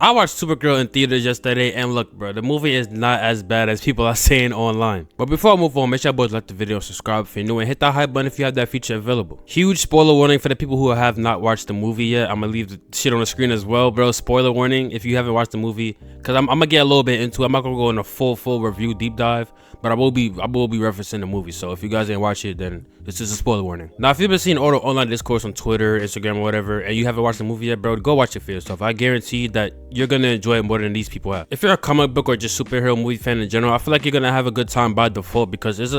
I watched Supergirl in theaters yesterday, and look, bro, the movie is not as bad as people are saying online. But before I move on, make sure you boys like the video, subscribe if you're new, and hit that hype button if you have that feature available. Huge spoiler warning for the people who have not watched the movie yet. I'm gonna leave the shit on the screen as well, bro. Spoiler warning if you haven't watched the movie, because I'm gonna get a little bit into it. I'm not gonna go in a full review deep dive, but I will be referencing the movie. So if you guys ain't watched it, then this is a spoiler warning. Now, if you've been seeing all the online discourse on Twitter, Instagram, or whatever, and you haven't watched the movie yet, bro, go watch it for yourself. I guarantee that you're gonna enjoy it more than these people have. If you're a comic book or just superhero movie fan in general, I feel like you're gonna have a good time by default, because it's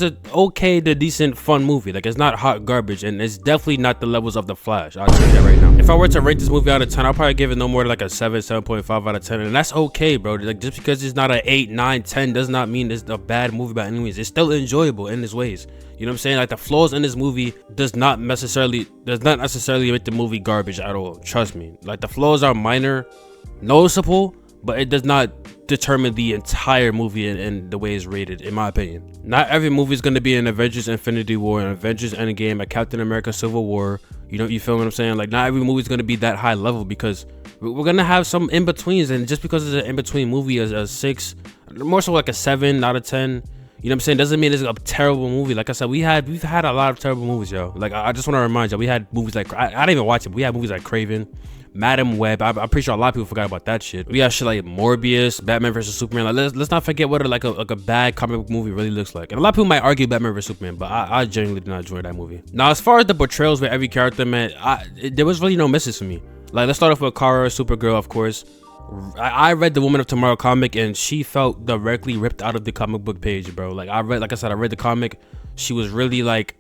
a okay to decent fun movie. Like, it's not hot garbage, and it's definitely not the levels of The Flash. I'll tell you that right now. If I were to rate this movie out of 10, I'll probably give it no more than like a 7.5 out of 10, and that's okay, bro. Like, just because it's not an 8, 9, 10 does not mean it's a bad movie by any means. It's still enjoyable in its ways. You know what I'm saying? Like, the flaws in this movie does not necessarily make the movie garbage at all. Trust me. Like, the flaws are minor, noticeable, but it does not determine the entire movie and the way it's rated, in my opinion. Not every movie is going to be an Avengers Infinity War, an Avengers Endgame, a Captain America Civil War. You know, you feel what I'm saying? Like, not every movie is going to be that high level, because we're going to have some in-betweens, and just because it's an in-between movie as a 6, more so like a 7 out of 10, you know what I'm saying, doesn't mean it's a terrible movie. Like I said, we've had a lot of terrible movies, yo. Like, I just want to remind you, we had movies like, I didn't even watch it, but we had movies like Craven, Madam Web. I'm pretty sure a lot of people forgot about that shit. We got shit like Morbius, Batman vs Superman. Like, let's not forget what a bad comic book movie really looks like. And a lot of people might argue Batman vs Superman, but I genuinely did not enjoy that movie. Now, as far as the portrayals with every character, man, there was really no misses for me. Like, let's start off with Kara, Supergirl, of course. I read the Woman of Tomorrow comic, and she felt directly ripped out of the comic book page, bro. Like, I read the comic. She was really, like,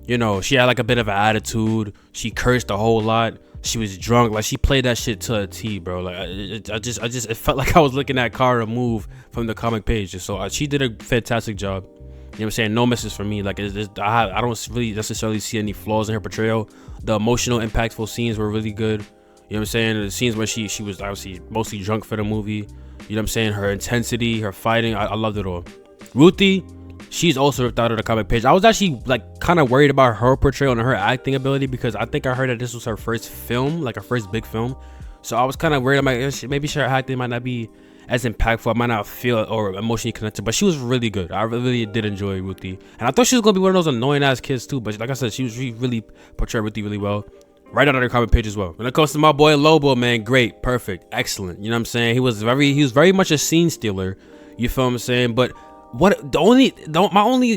you know, she had like a bit of an attitude. She cursed a whole lot. She was drunk. Like, she played that shit to a T, bro. Like, it felt like I was looking at Kara move from the comic page. So she did a fantastic job. You know what I'm saying? No misses for me. Like, I don't really necessarily see any flaws in her portrayal. The emotional, impactful scenes were really good. You know what I'm saying? The scenes where she was obviously mostly drunk for the movie. You know what I'm saying? Her intensity, her fighting, I loved it all. Ruthie, she's also ripped out of the comic page. I was actually like kind of worried about her portrayal and her acting ability, because I think I heard that this was her first film, like her first big film. So I was kind of worried. I'm like, maybe her acting might not be as impactful. I might not feel or emotionally connected, but she was really good. I really did enjoy Ruthie, and I thought she was gonna be one of those annoying ass kids too. But like I said, she really portrayed Ruthie really well. Right out of the comic page as well. When it comes to my boy Lobo, man, great, perfect, excellent. You know what I'm saying? He was very much a scene stealer. You feel what I'm saying? But my only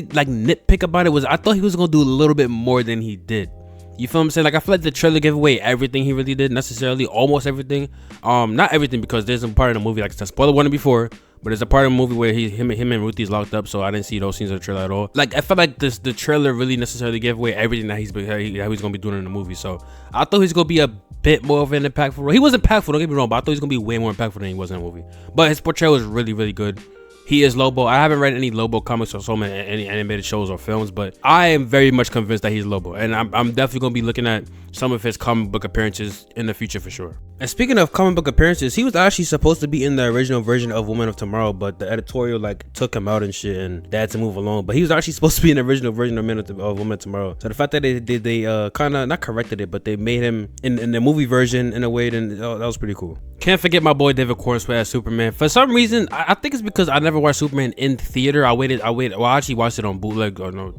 like nitpick about it was I thought he was gonna do a little bit more than he did. You feel what I'm saying? Like, I feel like the trailer gave away everything he really did, necessarily, almost everything. Not everything, because there's a part of the movie, like I said, spoiler warning before, but there's a part of the movie where him and Ruthie's locked up, so I didn't see those scenes in the trailer at all. Like, I felt like the trailer really necessarily gave away everything that he's gonna be doing in the movie. So I thought he's gonna be a bit more of an impactful role. He was impactful, don't get me wrong, but I thought he was gonna be way more impactful than he was in the movie. But his portrayal was really good. He is Lobo. I haven't read any Lobo comics or any animated shows or films, but I am very much convinced that he's Lobo, and I'm definitely gonna be looking at some of his comic book appearances in the future for sure. And speaking of comic book appearances, he was actually supposed to be in the original version of Woman of Tomorrow, but the editorial like took him out and shit, and they had to move along. But he was actually supposed to be in the original version of Woman of Tomorrow. So the fact that they kind of not corrected it, but they made him in the movie version in a way, then that was pretty cool. Can't forget my boy David Cornswell as Superman. For some reason, I think it's because I never watched Superman in theater. I waited. Well, I actually watched it on bootleg or no,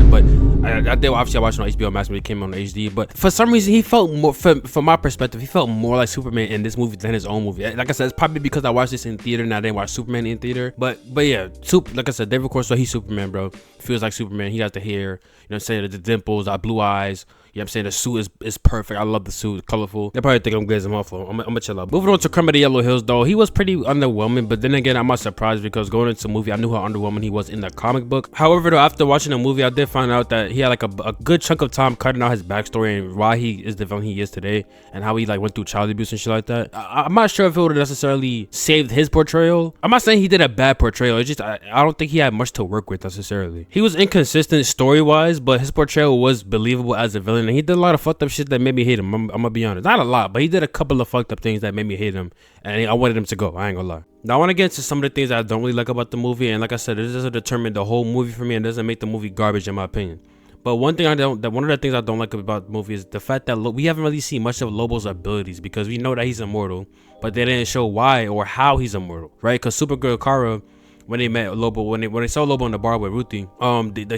but I did obviously watch it on HBO Max when it came on HD. But for some reason, he felt more, from my perspective, he felt more like Superman in this movie than his own movie. Like I said, it's probably because I watched this in theater and I didn't watch Superman in theater. But yeah, like I said, David Cornswell, he's Superman, bro. Feels like Superman. He has the hair, you know what I'm saying, the dimples, the blue eyes. You know what I'm saying? The suit is perfect. I love the suit. It's colorful. They probably think I'm glazing him off. I'm gonna chill out. Moving on to Crime of the Yellow Hills, though. He was pretty underwhelming, but then again, I'm not surprised, because going into the movie, I knew how underwhelming he was in the comic book. However, though, after watching the movie, I did find out that he had like a good chunk of time cutting out his backstory and why he is the villain he is today, and how he like went through child abuse and shit like that. I'm not sure if it would have necessarily saved his portrayal. I'm not saying he did a bad portrayal. It's just I don't think he had much to work with necessarily. He was inconsistent story-wise, but his portrayal was believable as a villain, and he did a lot of fucked up shit that made me hate him. I'm gonna be honest, not a lot, but he did a couple of fucked up things that made me hate him, and I wanted him to go. I ain't gonna lie. Now I want to get into some of the things that I don't really like about the movie, and like I said, it doesn't determine the whole movie for me, and doesn't make the movie garbage in my opinion. But one thing one of the things I don't like about the movie is the fact that we haven't really seen much of Lobo's abilities, because we know that he's immortal, but they didn't show why or how he's immortal, right? Because Supergirl Kara, when they met Lobo, when they saw Lobo in the bar with Ruthie,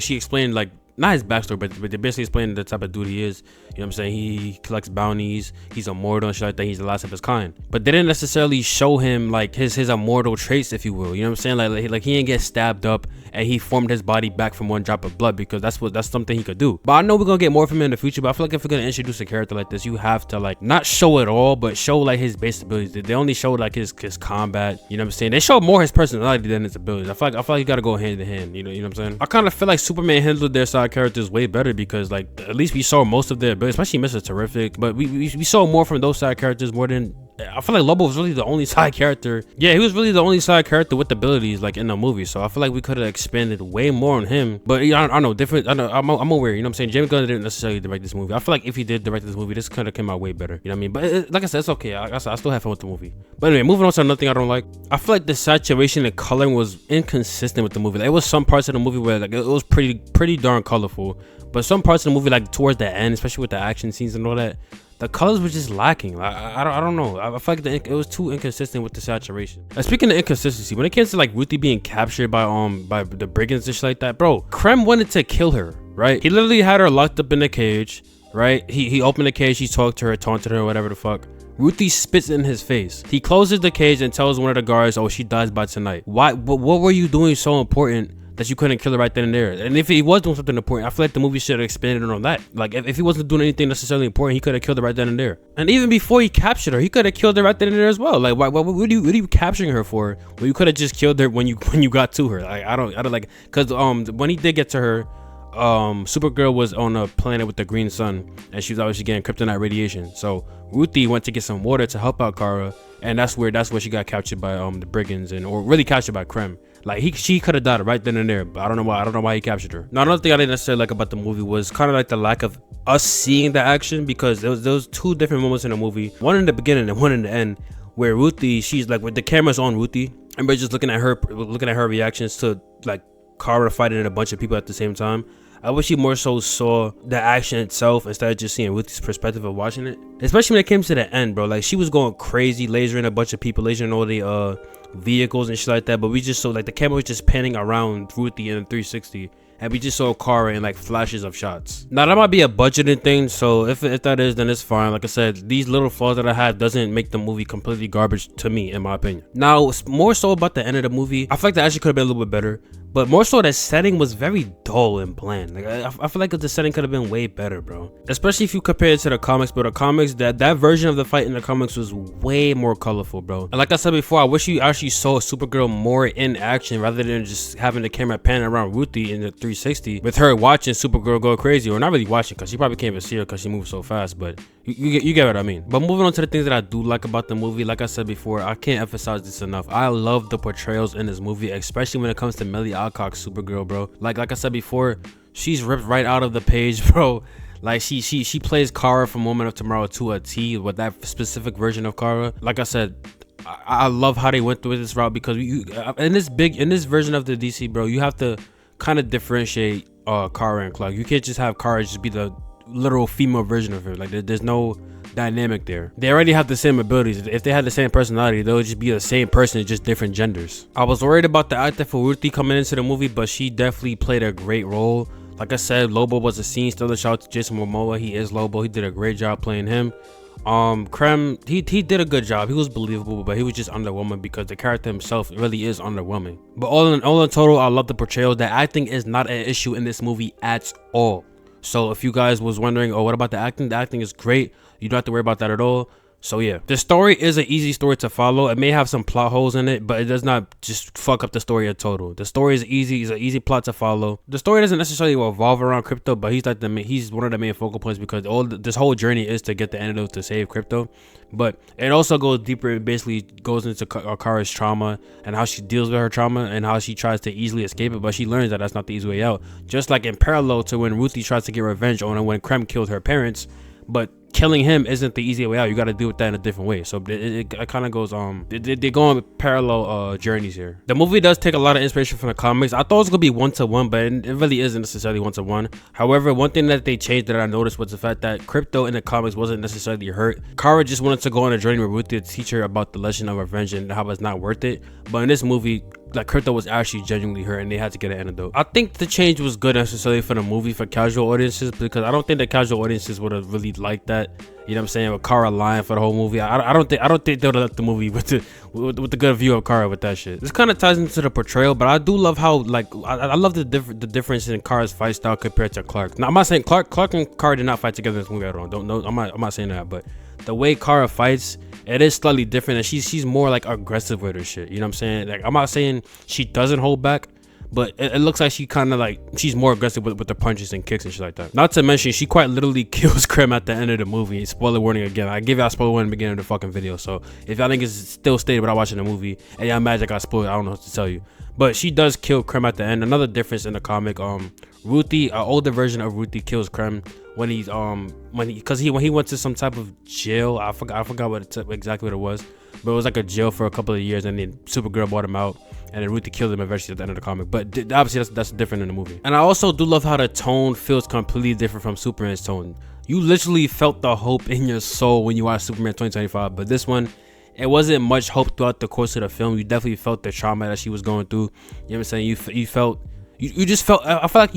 she explained, like, not his backstory, but they basically explained the type of dude he is. You know what I'm saying? He collects bounties, he's immortal and shit like that, he's the last of his kind. But they didn't necessarily show him, like, his immortal traits, if you will. You know what I'm saying? Like he didn't get stabbed up and he formed his body back from one drop of blood, because that's something he could do. But I know we're gonna get more from him in the future, but I feel like if we're gonna introduce a character like this, you have to, like, not show it all, but show, like, his base abilities. They only showed, like, his combat, you know what I'm saying? They showed more his personality than his abilities. I feel like you gotta go hand in hand, you know what I'm saying? I kind of feel like Superman handled their side characters way better, because, like, at least we saw most of their abilities, especially Mr. Terrific, but we saw more from those side characters more than, I feel like Lobo was really the only side character. Yeah, he was really the only side character with abilities, like, in the movie. So I feel like we could have expanded way more on him. But I don't know, different. I'm aware. You know what I'm saying? James Gunn didn't necessarily direct this movie. I feel like if he did direct this movie, this kind of came out way better. You know what I mean? But like I said, it's okay. I still have fun with the movie. But anyway, moving on to another thing I don't like. I feel like the saturation and coloring was inconsistent with the movie. Like, it was some parts of the movie where, like, it was pretty darn colorful, but some parts of the movie, like towards the end, especially with the action scenes and all that, the colors were just lacking. Like, I don't know. I feel like it was too inconsistent with the saturation. Speaking of inconsistency, when it came to, like, Ruthie being captured by the brigands and shit like that, bro, Krem wanted to kill her, right? He literally had her locked up in a cage, right? He opened the cage, he talked to her, taunted her, whatever the fuck. Ruthie spits in his face. He closes the cage and tells one of the guards, oh, she dies by tonight. Why? What were you doing so important that you couldn't kill her right then and there? And if he was doing something important, I feel like the movie should have expanded on that. Like, if he wasn't doing anything necessarily important, he could have killed her right then and there. And even before he captured her, he could have killed her right then and there as well. Like, what are you capturing her for? Well, you could have just killed her when you got to her. Like, I don't like, because when he did get to her, Supergirl was on a planet with the green sun, and she was obviously getting kryptonite radiation. So Ruthie went to get some water to help out Kara, and that's where she got captured by the brigands, or really captured by Krem. Like, she could have died right then and there, but I don't know why he captured her. Now, another thing I didn't necessarily like about the movie was kind of like the lack of us seeing the action, because there was two different moments in the movie, one in the beginning and one in the end, where Ruthie, she's like, with the cameras on Ruthie, and we're just looking at her reactions to, like, Kara fighting a bunch of people at the same time. I wish he more so saw the action itself instead of just seeing Ruthie's perspective of watching it. Especially when it came to the end, bro. Like, she was going crazy, lasering a bunch of people, lasering all the vehicles and shit like that. But we just saw, like, the camera was just panning around Ruthie in a 360. And we just saw Kara in, like, flashes of shots. Now, that might be a budgeting thing, so if that is, then it's fine. Like I said, these little flaws that I have doesn't make the movie completely garbage to me, in my opinion. Now, more so about the end of the movie, I feel like the action could have been a little bit better. But more so, the setting was very dull and bland. Like, I feel like the setting could have been way better, bro. Especially if you compare it to the comics. But the comics, that version of the fight in the comics was way more colorful, bro. And like I said before, I wish you actually saw Supergirl more in action rather than just having the camera pan around Ruthie in the 360 with her watching Supergirl go crazy. Or not really watching, because she probably can't even see her because she moves so fast. But you get what I mean. But moving on to the things that I do like about the movie, like I said before, I can't emphasize this enough. I love the portrayals in this movie, especially when it comes to Millie Alcock's Supergirl, bro. Like I said before, she's ripped right out of the page, bro. Like, she plays Kara from Woman of Tomorrow to a T with that specific version of Kara. Like I said, I love how they went through this route, because in this version of the DC, bro, you have to kind of differentiate Kara and Clark. You can't just have Kara just be the literal female version of her. Like, there's no dynamic there. They already have the same abilities. If they had the same personality, they would just be the same person, just different genders. I was worried about the actor for Ruthie coming into the movie, but she definitely played a great role. Like I said, Lobo was a scene stealer. Shout out to Jason Momoa. He is Lobo. He did a great job playing him. Krem, he did a good job. He was believable, but he was just underwhelming because the character himself really is underwhelming. But all in total, I love the portrayal. The acting is not an issue in this movie at all. So if you guys was wondering, oh, what about the acting is great. You don't have to worry about that at all. So yeah, the story is an easy story to follow. It may have some plot holes in it, but it does not just fuck up the story at total. The story is easy. It's an easy plot to follow. The story doesn't necessarily revolve around Crypto, but he's one of the main focal points, because this whole journey is to get the antidote to save Crypto. But it also goes deeper. It basically goes into Kara's trauma and how she deals with her trauma and how she tries to easily escape it, but she learns that that's not the easy way out. Just like in parallel to when Ruthie tries to get revenge on her when Krem killed her parents, but killing him isn't the easy way out. You got to deal with that in a different way. So it kind of goes they go on parallel journeys here. The movie does take a lot of inspiration from the comics. I thought it was gonna be 1-to-1, but it really isn't necessarily 1-to-1. However, one thing that they changed that I noticed was the fact that Crypto in the comics wasn't necessarily hurt. Kara just wanted to go on a journey with Ruthie to teach her about the lesson of revenge and how it's not worth it. But in this movie, like, Crypto was actually genuinely hurt and they had to get an antidote. I think the change was good necessarily for the movie for casual audiences, because I don't think the casual audiences would have really liked that. You know what I'm saying? With Kara lying for the whole movie. I don't think they would have left the movie with the good view of Kara with that shit. This kind of ties into the portrayal, but I do love how, like, I love the difference in Kara's fight style compared to Clark. Now, I'm not saying Clark and Kara did not fight together in this movie at all. I'm not saying that, but the way Kara fights, it is slightly different, and she's more like aggressive with her shit. You know what I'm saying? Like, I'm not saying she doesn't hold back, but it looks like she kind of like she's more aggressive with the punches and kicks and shit like that. Not to mention, she quite literally kills Krem at the end of the movie. Spoiler warning again. I give y'all spoiler warning at the beginning of the fucking video. So if y'all niggas still stayed without watching the movie and y'all mad I got spoiled, I don't know what to tell you. But she does kill Krem at the end. Another difference in the comic, Ruthie, an older version of Ruthie kills Krem when he's when he went to some type of jail. I forgot exactly what it was, but it was like a jail for a couple of years, and then Supergirl bought him out, and then Ruthie killed him eventually at the end of the comic. But obviously that's different in the movie. And I also do love how the tone feels completely different from Superman's tone. You literally felt the hope in your soul when you watched Superman 2025, but this one, it wasn't much hope throughout the course of the film. You definitely felt the trauma that she was going through. You know what I'm saying? You just felt. I feel like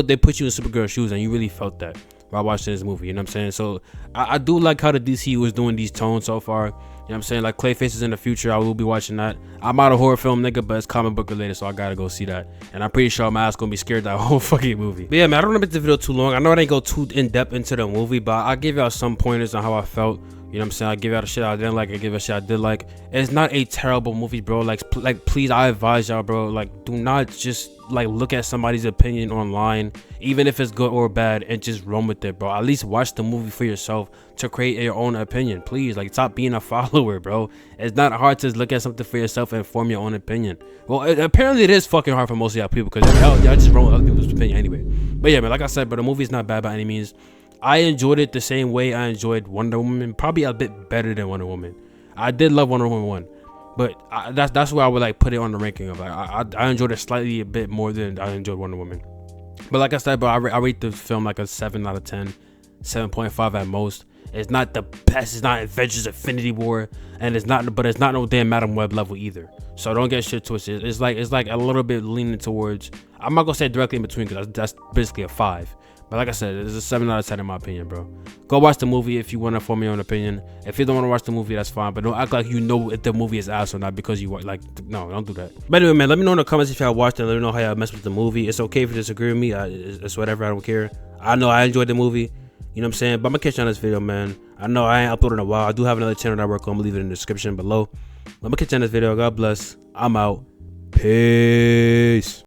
they put you in Supergirl's shoes, and you really felt that while watching this movie. You know what I'm saying? So I do like how the DC was doing these tones so far. You know what I'm saying? Like, Clayface is in the future. I will be watching that. I'm not a horror film nigga, but it's comic book related, so I gotta go see that. And I'm pretty sure my ass gonna be scared that whole fucking movie. But yeah, man, I don't want to make the video too long. I know I didn't go too in depth into the movie, but I'll give y'all some pointers on how I felt. You know what I'm saying? I give y'all the shit I didn't like. I give y'all shit I did like. It's not a terrible movie, bro. Like please, I advise y'all, bro. Like, do not just like look at somebody's opinion online, even if it's good or bad, and just run with it, bro. At least watch the movie for yourself to create your own opinion. Please, like, stop being a follower, bro. It's not hard to look at something for yourself and form your own opinion. Well, apparently it is fucking hard for most of y'all people, because y'all just run with other people's opinion anyway. But yeah, man, like I said, but the movie's not bad by any means. I enjoyed it the same way I enjoyed Wonder Woman, probably a bit better than Wonder Woman. I did love Wonder Woman 1, but that's where I would like put it on the ranking of, like, I enjoyed it slightly a bit more than I enjoyed Wonder Woman. But like I said, bro, I rate the film like a 7 out of 10, 7.5 at most. It's not the best. It's not Avengers Infinity War, and it's not no damn Madam Web level either. So don't get shit twisted. It's like a little bit leaning towards. I'm not gonna say directly in between, because that's basically a 5. But like I said, it's a 7 out of 10 in my opinion, bro. Go watch the movie if you want to form your own opinion. If you don't want to watch the movie, that's fine. But don't act like you know if the movie is ass or not because you like. No, don't do that. But anyway, man, let me know in the comments if y'all watched it. Let me know how y'all messed with the movie. It's okay if you disagree with me. It's whatever. I don't care. I know I enjoyed the movie. You know what I'm saying? But I'm gonna catch you on this video, man. I know I ain't uploaded in a while. I do have another channel that I work on. I'm gonna leave it in the description below. I'm gonna catch you on this video. God bless. I'm out. Peace.